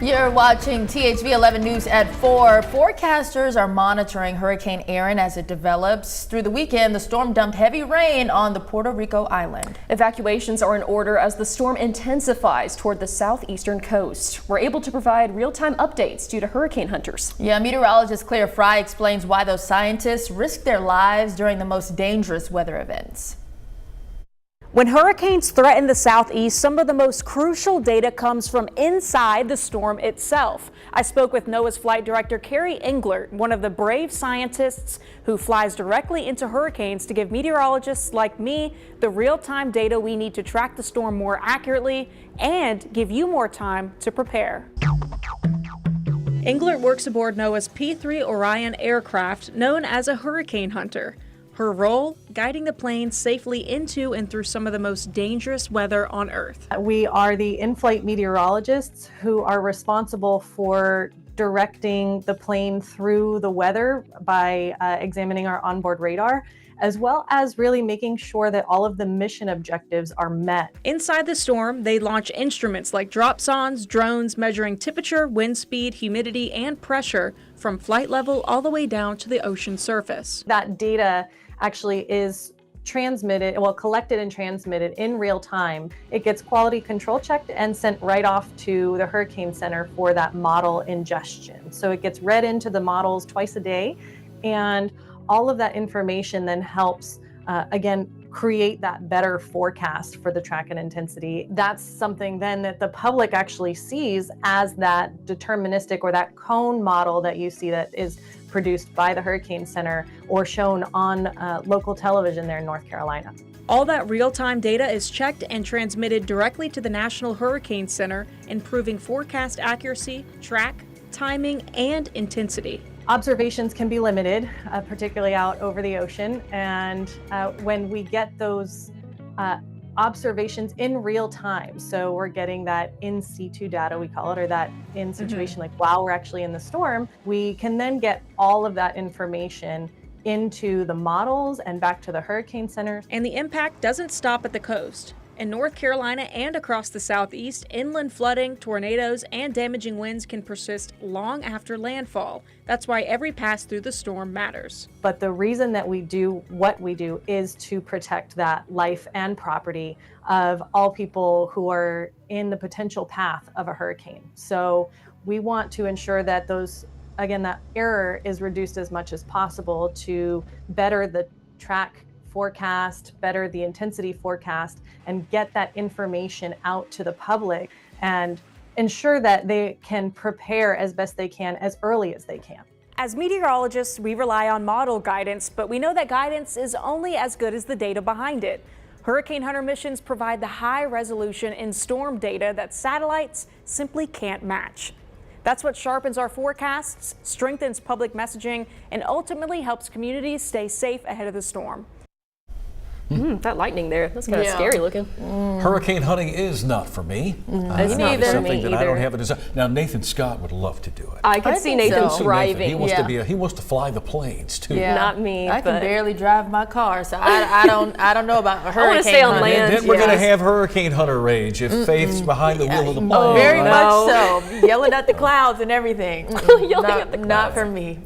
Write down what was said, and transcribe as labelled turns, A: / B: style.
A: You're watching THV 11 News at 4. Forecasters are monitoring Hurricane Erin as it develops. Through the weekend, the storm dumped heavy rain on the Puerto Rico island.
B: Evacuations are in order as the storm intensifies toward the southeastern coast. We're able to provide real-time updates due to hurricane hunters.
A: Yeah, meteorologist Claire Fry explains why those scientists risk their lives during the most dangerous weather events.
C: When hurricanes threaten the southeast, some of the most crucial data comes from inside the storm itself. I spoke with NOAA's flight director, Carrie Englert, one of the brave scientists who flies directly into hurricanes to give meteorologists like me the real-time data we need to track the storm more accurately and give you more time to prepare. Englert works aboard NOAA's P-3 Orion aircraft, known as a hurricane hunter. Her role, guiding the plane safely into and through some of the most dangerous weather on Earth.
D: We are the in-flight meteorologists who are responsible for directing the plane through the weather by examining our onboard radar, as well as really making sure that all of the mission objectives are met.
C: Inside the storm, they launch instruments like dropsondes, drones measuring temperature, wind speed, humidity, and pressure from flight level all the way down to the ocean surface.
D: That data actually is collected and transmitted in real time. It gets quality control checked and sent right off to the Hurricane Center for that model ingestion. So it gets read into the models twice a day, and all of that information then helps, again, create that better forecast for the track and intensity. That's something then that the public actually sees as that deterministic or that cone model that you see that is produced by the Hurricane Center or shown on local television there in North Carolina.
C: All that real-time data is checked and transmitted directly to the National Hurricane Center, improving forecast accuracy, track, timing, and intensity.
D: Observations can be limited, particularly out over the ocean, and when we get those observations in real time, so we're getting that in situ data, we call it, or that in situation, like while we're actually in the storm, we can then get all of that information into the models and back to the Hurricane Center.
C: And the impact doesn't stop at the coast. In North Carolina and across the southeast, inland flooding, tornadoes, and damaging winds can persist long after landfall. That's why every pass through the storm matters.
D: But the reason that we do what we do is to protect that life and property of all people who are in the potential path of a hurricane. So we want to ensure that that error is reduced as much as possible to better the track forecast, better the intensity forecast, and get that information out to the public and ensure that they can prepare as best they can as early as they can. As meteorologists, we rely on model guidance, but we know that guidance is only as good as the data behind it. Hurricane Hunter missions provide the high resolution in storm data that satellites simply can't match. That's what sharpens our forecasts, strengthens public messaging, and ultimately helps communities stay safe ahead of the storm.
B: That lightning there, that's kind of scary looking.
E: Hurricane hunting is not for me.
B: It's not
E: It's
B: for
E: something
B: me
E: that I don't
B: either.
E: have a desire. Now Nathan Scott would love to do it.
B: I can see Nathan
A: so.
B: thriving.
E: He wants to be he wants to fly the planes too.
A: Yeah.
B: Not me,
A: I can
B: but-
A: barely drive my car, so I don't know about a hurricane.
B: I wanna stay on
A: hunting.
B: land.
E: And then we're going to
B: Yes.
E: have hurricane hunter rage if Faith's behind the wheel of the plane.
A: Very
E: right?
A: much so. Yelling at the clouds and everything.
B: Yelling at the
A: Not
B: clouds.
A: for me.